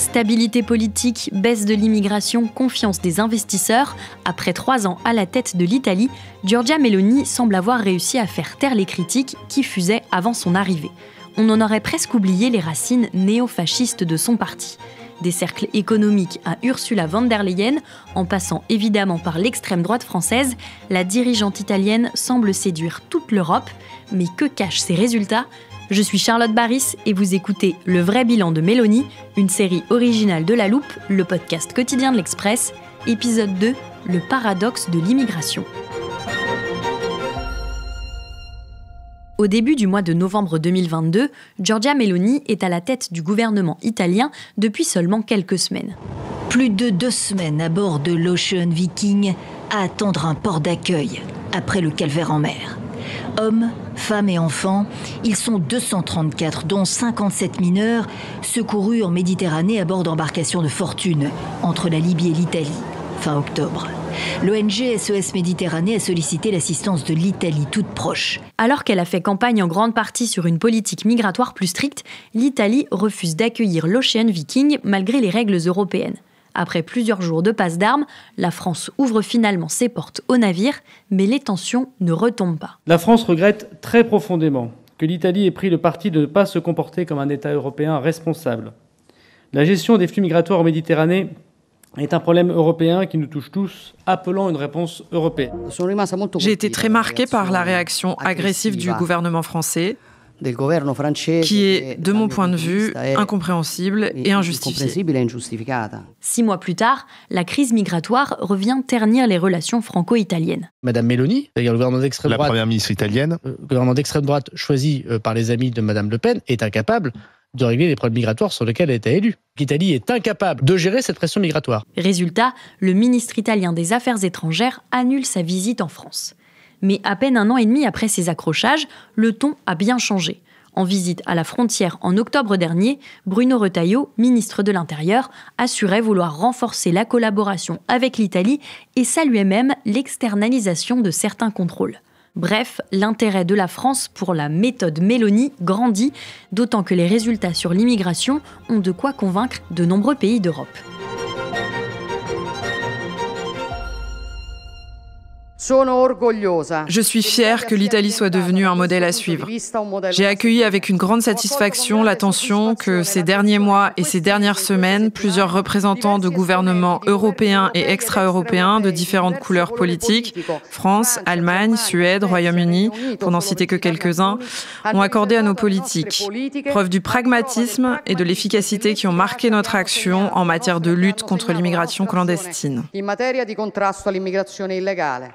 Stabilité politique, baisse de l'immigration, confiance des investisseurs. Après 3 ans à la tête de l'Italie, Giorgia Meloni semble avoir réussi à faire taire les critiques qui fusaient avant son arrivée. On en aurait presque oublié les racines néo-fascistes de son parti. Des cercles économiques à Ursula von der Leyen, en passant évidemment par l'extrême droite française, la dirigeante italienne semble séduire toute l'Europe. Mais que cachent ces résultats ? Je suis Charlotte Baris et vous écoutez Le vrai bilan de Meloni, une série originale de La Loupe, le podcast quotidien de l'Express, épisode 2, le paradoxe de l'immigration. Au début du mois de novembre 2022, Giorgia Meloni est à la tête du gouvernement italien depuis seulement quelques semaines. Plus de 2 semaines à bord de l'Ocean Viking à attendre un port d'accueil après le calvaire en mer. Hommes, femmes et enfants, ils sont 234, dont 57 mineurs, secourus en Méditerranée à bord d'embarcations de fortune entre la Libye et l'Italie, fin octobre. L'ONG SOS Méditerranée a sollicité l'assistance de l'Italie toute proche. Alors qu'elle a fait campagne en grande partie sur une politique migratoire plus stricte, l'Italie refuse d'accueillir l'Ocean Viking malgré les règles européennes. Après plusieurs jours de passe d'armes, la France ouvre finalement ses portes au navire, mais les tensions ne retombent pas. La France regrette très profondément que l'Italie ait pris le parti de ne pas se comporter comme un État européen responsable. La gestion des flux migratoires en Méditerranée est un problème européen qui nous touche tous, appelant une réponse européenne. J'ai été très marqué par la réaction agressive du gouvernement français, qui est, de mon point de vue, incompréhensible et injustifiée. 6 mois plus tard, la crise migratoire revient ternir les relations franco-italiennes. Madame Meloni, c'est-à-dire le gouvernement d'extrême droite, la première ministre italienne, le gouvernement d'extrême droite choisi par les amis de Madame Le Pen, est incapable de régler les problèmes migratoires sur lesquels elle a été élue. L'Italie est incapable de gérer cette pression migratoire. Résultat, le ministre italien des Affaires étrangères annule sa visite en France. Mais à peine 1 an et demi après ces accrochages, le ton a bien changé. En visite à la frontière en octobre dernier, Bruno Retailleau, ministre de l'Intérieur, assurait vouloir renforcer la collaboration avec l'Italie et saluait même l'externalisation de certains contrôles. Bref, l'intérêt de la France pour la méthode Meloni grandit, d'autant que les résultats sur l'immigration ont de quoi convaincre de nombreux pays d'Europe. Je suis fière que l'Italie soit devenue un modèle à suivre. J'ai accueilli avec une grande satisfaction l'attention que ces derniers mois et ces dernières semaines, plusieurs représentants de gouvernements européens et extra-européens de différentes couleurs politiques, France, Allemagne, Suède, Royaume-Uni, pour n'en citer que quelques-uns, ont accordé à nos politiques. Preuve du pragmatisme et de l'efficacité qui ont marqué notre action en matière de lutte contre l'immigration clandestine.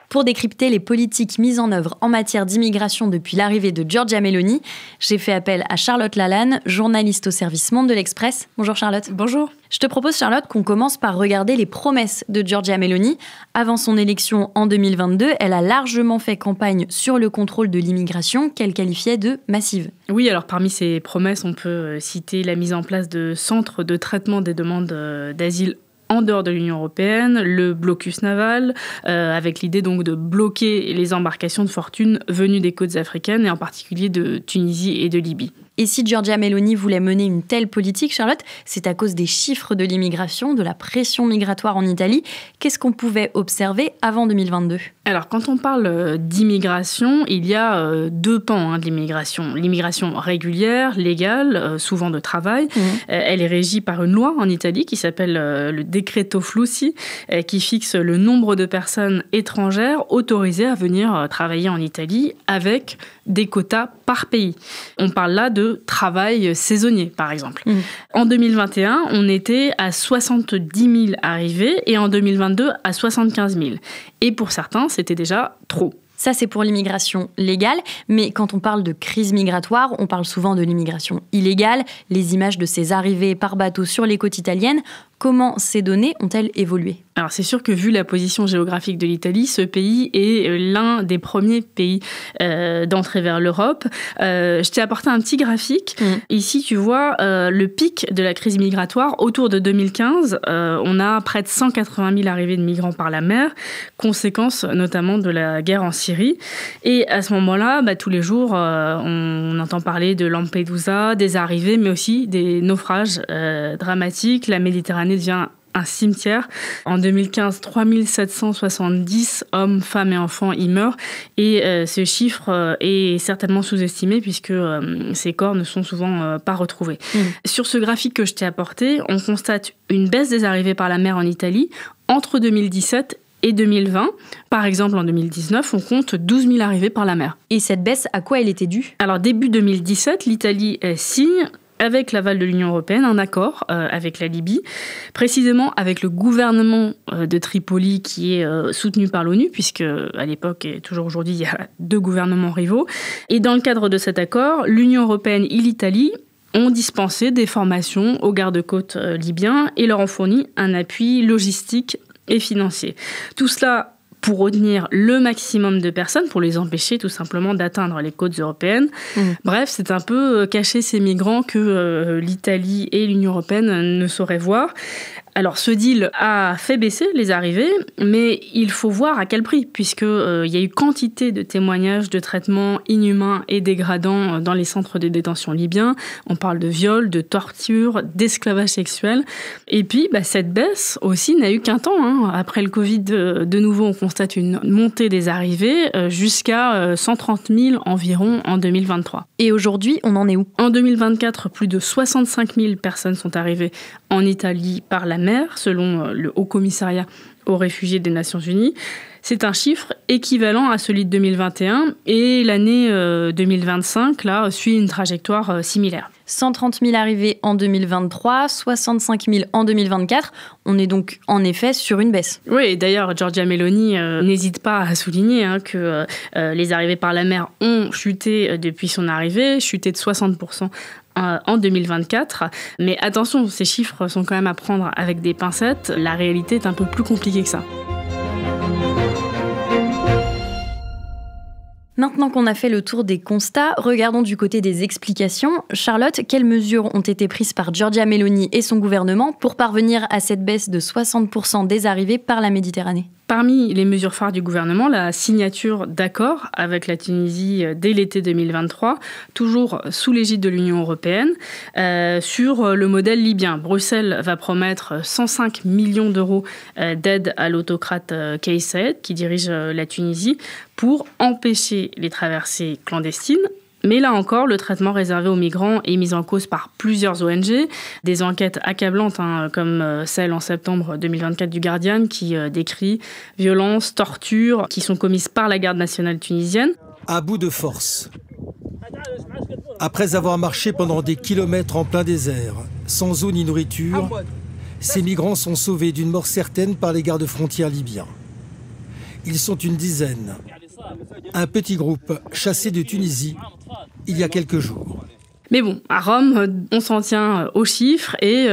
Pour décrypter les politiques mises en œuvre en matière d'immigration depuis l'arrivée de Giorgia Meloni, j'ai fait appel à Charlotte Lalanne, journaliste au service Monde de l'Express. Bonjour Charlotte. Bonjour. Je te propose Charlotte qu'on commence par regarder les promesses de Giorgia Meloni. Avant son élection en 2022, elle a largement fait campagne sur le contrôle de l'immigration qu'elle qualifiait de massive. Oui, alors parmi ces promesses, on peut citer la mise en place de centres de traitement des demandes d'asile en dehors de l'Union européenne, le blocus naval, avec l'idée donc de bloquer les embarcations de fortune venues des côtes africaines et en particulier de Tunisie et de Libye. Et si Giorgia Meloni voulait mener une telle politique, Charlotte, c'est à cause des chiffres de l'immigration, de la pression migratoire en Italie. Qu'est-ce qu'on pouvait observer avant 2022 ? Alors, quand on parle d'immigration, il y a 2 pans de l'immigration. L'immigration régulière, légale, souvent de travail. Elle est régie par une loi en Italie qui s'appelle le Decreto Flussi, qui fixe le nombre de personnes étrangères autorisées à venir travailler en Italie avec des quotas par pays. On parle là de travail saisonnier, par exemple. En 2021, on était à 70 000 arrivées et en 2022, à 75 000. Et pour certains, c'était déjà trop. Ça, c'est pour l'immigration légale, mais quand on parle de crise migratoire, on parle souvent de l'immigration illégale, les images de ces arrivées par bateau sur les côtes italiennes. Comment ces données ont-elles évolué ? Alors c'est sûr que vu la position géographique de l'Italie, ce pays est l'un des premiers pays d'entrée vers l'Europe. Je t'ai apporté un petit graphique. Ici, tu vois le pic de la crise migratoire autour de 2015. On a près de 180 000 arrivées de migrants par la mer, conséquence notamment de la guerre en Syrie. Et à ce moment-là, tous les jours, on entend parler de Lampedusa, des arrivées, mais aussi des naufrages dramatiques. La Méditerranée devient un cimetière. En 2015, 3770 hommes, femmes et enfants y meurent. Et ce chiffre est certainement sous-estimé puisque ces corps ne sont souvent pas retrouvés. Sur ce graphique que je t'ai apporté, on constate une baisse des arrivées par la mer en Italie entre 2017 et 2020. Par exemple, en 2019, on compte 12 000 arrivées par la mer. Et cette baisse, à quoi elle était due ? Alors, début 2017, l'Italie signe avec l'aval de l'Union européenne, un accord avec la Libye, précisément avec le gouvernement de Tripoli qui est soutenu par l'ONU, puisque à l'époque et toujours aujourd'hui, il y a 2 gouvernements rivaux. Et dans le cadre de cet accord, l'Union européenne et l'Italie ont dispensé des formations aux gardes-côtes libyens et leur ont fourni un appui logistique et financier. Tout cela pour retenir le maximum de personnes, pour les empêcher tout simplement d'atteindre les côtes européennes. Bref, c'est un peu cacher ces migrants que l'Italie et l'Union européenne ne sauraient voir. Alors, ce deal a fait baisser les arrivées, mais il faut voir à quel prix, puisqu'il y a eu quantité de témoignages de traitements inhumains et dégradants dans les centres de détention libyens. On parle de viols, de tortures, d'esclavage sexuel. Et puis, cette baisse aussi n'a eu qu'un temps. Après le Covid, de nouveau, on constate une montée des arrivées jusqu'à 130 000 environ en 2023. Et aujourd'hui, on en est où ? En 2024, plus de 65 000 personnes sont arrivées en Italie par la mer, selon le Haut Commissariat aux réfugiés des Nations Unies. C'est un chiffre équivalent à celui de 2021 et l'année 2025 là, suit une trajectoire similaire. 130 000 arrivées en 2023, 65 000 en 2024. On est donc en effet sur une baisse. Oui, et d'ailleurs, Giorgia Meloni n'hésite pas à souligner que les arrivées par la mer ont chuté depuis son arrivée, chuté de 60% en 2024. Mais attention, ces chiffres sont quand même à prendre avec des pincettes. La réalité est un peu plus compliquée que ça. Maintenant qu'on a fait le tour des constats, regardons du côté des explications. Charlotte, quelles mesures ont été prises par Giorgia Meloni et son gouvernement pour parvenir à cette baisse de 60% des arrivées par la Méditerranée ? Parmi les mesures phares du gouvernement, la signature d'accords avec la Tunisie dès l'été 2023, toujours sous l'égide de l'Union européenne, sur le modèle libyen. Bruxelles va promettre 105 millions d'euros d'aide à l'autocrate Kais Saied, qui dirige la Tunisie, pour empêcher les traversées clandestines. Mais là encore, le traitement réservé aux migrants est mis en cause par plusieurs ONG. Des enquêtes accablantes, comme celle en septembre 2024 du Guardian, qui décrit violences, tortures, qui sont commises par la garde nationale tunisienne. À bout de force. Après avoir marché pendant des kilomètres en plein désert, sans eau ni nourriture, ces migrants sont sauvés d'une mort certaine par les gardes-frontières libyens. Ils sont une dizaine. Un petit groupe chassé de Tunisie il y a quelques jours. Mais bon, à Rome, on s'en tient aux chiffres et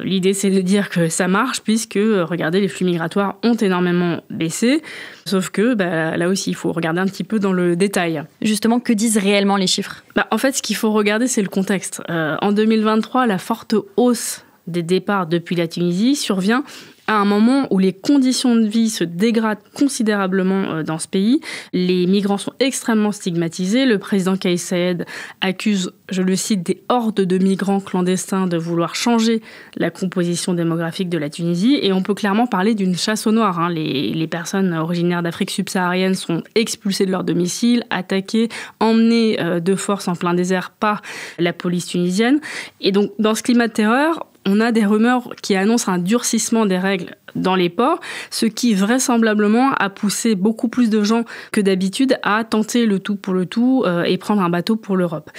l'idée c'est de dire que ça marche puisque, regardez, les flux migratoires ont énormément baissé. Sauf que là aussi, il faut regarder un petit peu dans le détail. Justement, que disent réellement les chiffres ? En fait, ce qu'il faut regarder, c'est le contexte. En 2023, la forte hausse des départs depuis la Tunisie survient à un moment où les conditions de vie se dégradent considérablement dans ce pays. Les migrants sont extrêmement stigmatisés. Le président Kais Saied accuse, je le cite, des hordes de migrants clandestins de vouloir changer la composition démographique de la Tunisie. Et on peut clairement parler d'une chasse aux noirs. Les personnes originaires d'Afrique subsaharienne sont expulsées de leur domicile, attaquées, emmenées de force en plein désert par la police tunisienne. Et donc, dans ce climat de terreur, on a des rumeurs qui annoncent un durcissement des règles dans les ports, ce qui vraisemblablement a poussé beaucoup plus de gens que d'habitude à tenter le tout pour le tout et prendre un bateau pour l'Europe.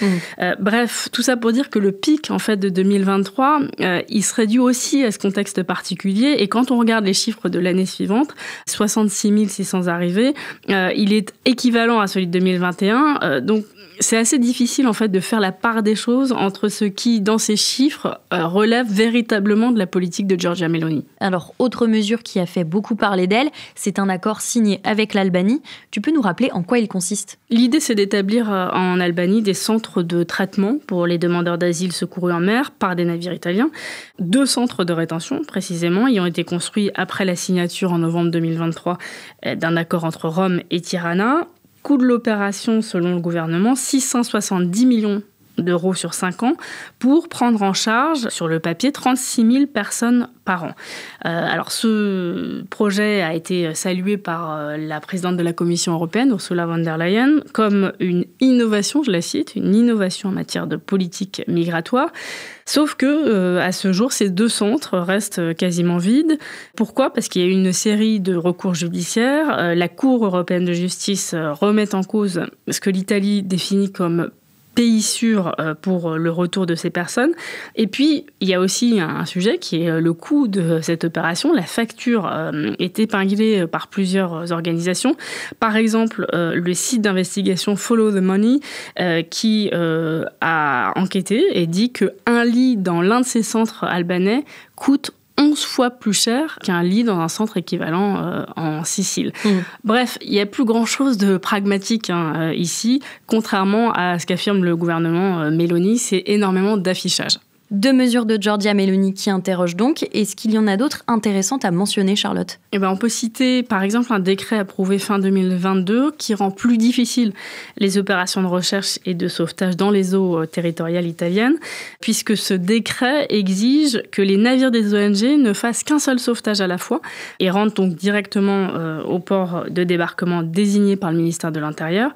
Bref, tout ça pour dire que le pic en fait de 2023, il serait dû aussi à ce contexte particulier. Et quand on regarde les chiffres de l'année suivante, 66 600 arrivées, il est équivalent à celui de 2021. Donc c'est assez difficile en fait de faire la part des choses entre ce qui, dans ces chiffres, relève véritablement de la politique de Giorgia Meloni. Alors, autre mesure qui a fait beaucoup parler d'elle, c'est un accord signé avec l'Albanie. Tu peux nous rappeler en quoi il consiste ? L'idée, c'est d'établir en Albanie des centres de traitement pour les demandeurs d'asile secourus en mer par des navires italiens. 2 centres de rétention, précisément, y ont été construits après la signature en novembre 2023 d'un accord entre Rome et Tirana. Coût de l'opération, selon le gouvernement, 670 millions d'euros sur 5 ans pour prendre en charge, sur le papier, 36 000 personnes par an. Alors, ce projet a été salué par la présidente de la Commission européenne, Ursula von der Leyen, comme une innovation, je la cite, une innovation en matière de politique migratoire. Sauf que, à ce jour, ces 2 centres restent quasiment vides. Pourquoi ? Parce qu'il y a eu une série de recours judiciaires. La Cour européenne de justice remet en cause ce que l'Italie définit comme pays sûr pour le retour de ces personnes. Et puis, il y a aussi un sujet qui est le coût de cette opération. La facture est épinglée par plusieurs organisations. Par exemple, le site d'investigation Follow the Money qui a enquêté et dit qu'un lit dans l'un de ces centres albanais coûte 11 fois plus cher qu'un lit dans un centre équivalent en Sicile. Bref, il n'y a plus grand-chose de pragmatique ici, contrairement à ce qu'affirme le gouvernement Meloni, c'est énormément d'affichage. 2 mesures de Giorgia Meloni qui interrogent donc. Est-ce qu'il y en a d'autres intéressantes à mentionner, Charlotte ? On peut citer par exemple un décret approuvé fin 2022 qui rend plus difficile les opérations de recherche et de sauvetage dans les eaux territoriales italiennes, puisque ce décret exige que les navires des ONG ne fassent qu'un seul sauvetage à la fois et rentrent donc directement au port de débarquement désigné par le ministère de l'Intérieur.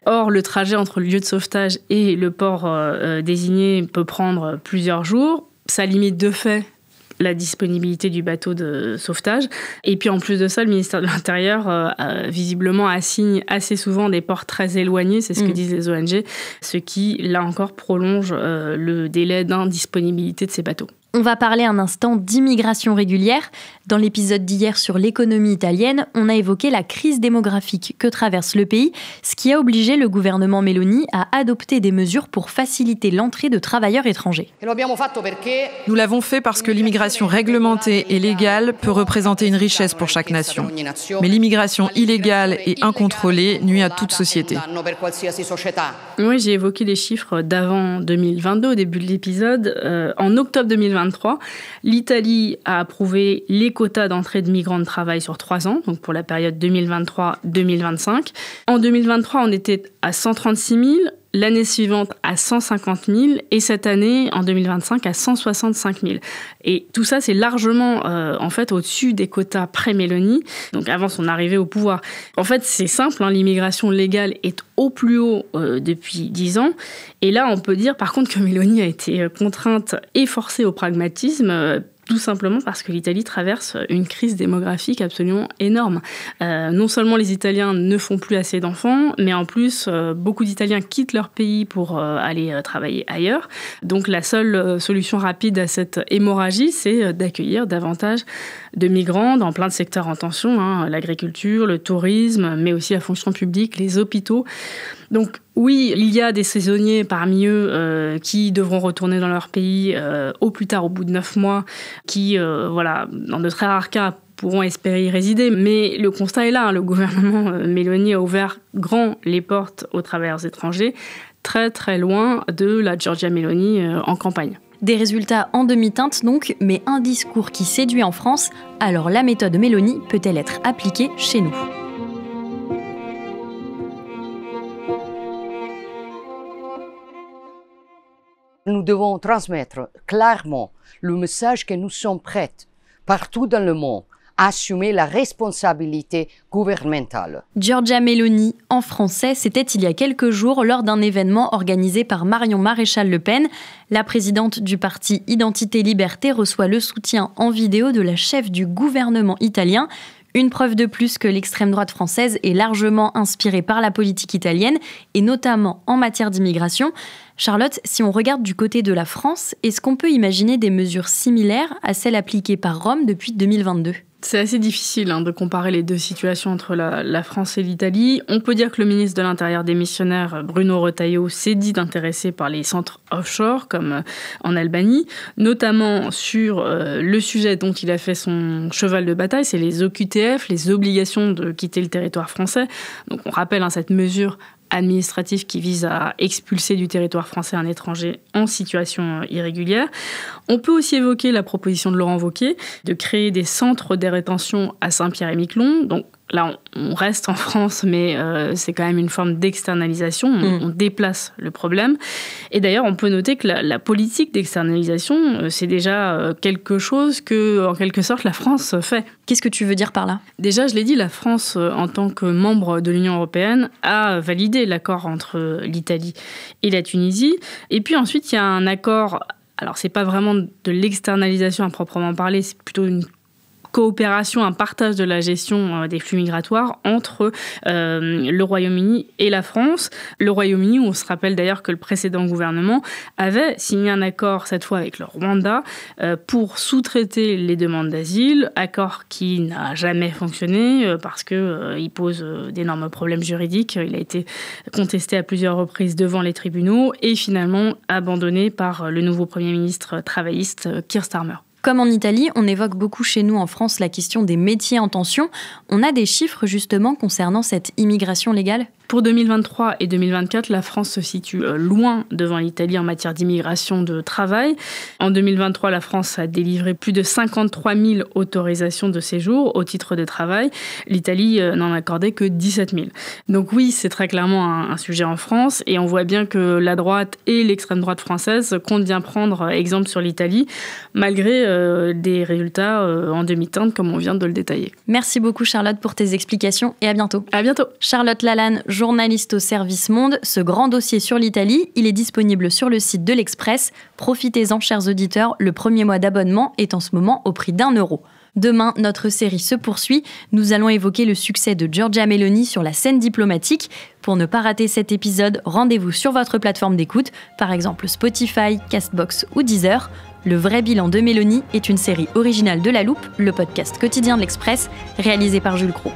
Or, le trajet entre le lieu de sauvetage et le port désigné peut prendre plusieurs jours. Ça limite de fait la disponibilité du bateau de sauvetage. Et puis en plus de ça, le ministère de l'Intérieur visiblement assigne assez souvent des ports très éloignés, c'est ce que disent les ONG, ce qui, là encore, prolonge le délai d'indisponibilité de ces bateaux. On va parler un instant d'immigration régulière. Dans l'épisode d'hier sur l'économie italienne, on a évoqué la crise démographique que traverse le pays, ce qui a obligé le gouvernement Meloni à adopter des mesures pour faciliter l'entrée de travailleurs étrangers. Nous l'avons fait parce que l'immigration réglementée et légale peut représenter une richesse pour chaque nation. Mais l'immigration illégale et incontrôlée nuit à toute société. Oui, j'ai évoqué les chiffres d'avant 2022, au début de l'épisode. En octobre 2023, l'Italie a approuvé les quotas d'entrée de migrants de travail sur 3 ans, donc pour la période 2023-2025. En 2023, on était à 136 000, l'année suivante à 150 000 et cette année, en 2025, à 165 000. Et tout ça, c'est largement en fait au-dessus des quotas pré-Meloni, donc avant son arrivée au pouvoir. En fait, c'est simple, l'immigration légale est au plus haut depuis 10 ans. Et là, on peut dire par contre que Meloni a été contrainte et forcée au pragmatisme, tout simplement parce que l'Italie traverse une crise démographique absolument énorme. Non seulement les Italiens ne font plus assez d'enfants, mais en plus, beaucoup d'Italiens quittent leur pays pour aller travailler ailleurs. Donc la seule solution rapide à cette hémorragie, c'est d'accueillir davantage de migrants dans plein de secteurs en tension, l'agriculture, le tourisme, mais aussi la fonction publique, les hôpitaux. Donc oui, il y a des saisonniers parmi eux qui devront retourner dans leur pays au plus tard au bout de 9 mois, qui, dans de très rares cas, pourront espérer y résider. Mais le constat est là, le gouvernement Meloni a ouvert grand les portes aux travailleurs étrangers, très très loin de la Giorgia Meloni en campagne. Des résultats en demi-teinte donc, mais un discours qui séduit en France. Alors la méthode Meloni peut-elle être appliquée chez nous ? Nous devons transmettre clairement le message que nous sommes prêts, partout dans le monde, à assumer la responsabilité gouvernementale. Giorgia Meloni, en français, c'était il y a quelques jours lors d'un événement organisé par Marion Maréchal Le Pen. La présidente du parti Identité Liberté reçoit le soutien en vidéo de la chef du gouvernement italien. Une preuve de plus que l'extrême droite française est largement inspirée par la politique italienne, et notamment en matière d'immigration. Charlotte, si on regarde du côté de la France, est-ce qu'on peut imaginer des mesures similaires à celles appliquées par Rome depuis 2022 ? C'est assez difficile de comparer les deux situations entre la France et l'Italie. On peut dire que le ministre de l'Intérieur démissionnaire, Bruno Retailleau, s'est dit intéressé par les centres offshore, comme en Albanie, notamment sur le sujet dont il a fait son cheval de bataille, c'est les OQTF, les obligations de quitter le territoire français. Donc on rappelle cette mesure administratif qui vise à expulser du territoire français un étranger en situation irrégulière. On peut aussi évoquer la proposition de Laurent Wauquiez de créer des centres de rétention à Saint-Pierre-et-Miquelon. Donc là, on reste en France, mais c'est quand même une forme d'externalisation. On déplace le problème. Et d'ailleurs, on peut noter que la politique d'externalisation, c'est déjà quelque chose que, en quelque sorte, la France fait. Qu'est-ce que tu veux dire par là ? Déjà, je l'ai dit, la France, en tant que membre de l'Union européenne, a validé l'accord entre l'Italie et la Tunisie. Et puis ensuite, il y a un accord. Alors, c'est pas vraiment de l'externalisation à proprement parler, c'est plutôt une coopération, un partage de la gestion des flux migratoires entre le Royaume-Uni et la France. Le Royaume-Uni, on se rappelle d'ailleurs que le précédent gouvernement avait signé un accord, cette fois avec le Rwanda, pour sous-traiter les demandes d'asile, accord qui n'a jamais fonctionné parce qu'il pose d'énormes problèmes juridiques. Il a été contesté à plusieurs reprises devant les tribunaux et finalement abandonné par le nouveau Premier ministre travailliste Keir Starmer. Comme en Italie, on évoque beaucoup chez nous en France la question des métiers en tension. On a des chiffres justement concernant cette immigration légale ? Pour 2023 et 2024, la France se situe loin devant l'Italie en matière d'immigration de travail. En 2023, la France a délivré plus de 53 000 autorisations de séjour au titre de travail. L'Italie n'en accordait que 17 000. Donc oui, c'est très clairement un sujet en France et on voit bien que la droite et l'extrême droite française comptent bien prendre exemple sur l'Italie, malgré des résultats en demi-teinte comme on vient de le détailler. Merci beaucoup Charlotte pour tes explications et à bientôt. À bientôt. Charlotte Lalanne, journaliste au service Monde. Ce grand dossier sur l'Italie, il est disponible sur le site de l'Express. Profitez-en, chers auditeurs, le premier mois d'abonnement est en ce moment au prix d'1 €. Demain, notre série se poursuit. Nous allons évoquer le succès de Giorgia Meloni sur la scène diplomatique. Pour ne pas rater cet épisode, rendez-vous sur votre plateforme d'écoute, par exemple Spotify, Castbox ou Deezer. Le vrai bilan de Meloni est une série originale de La Loupe, le podcast quotidien de l'Express, réalisé par Jules Cros.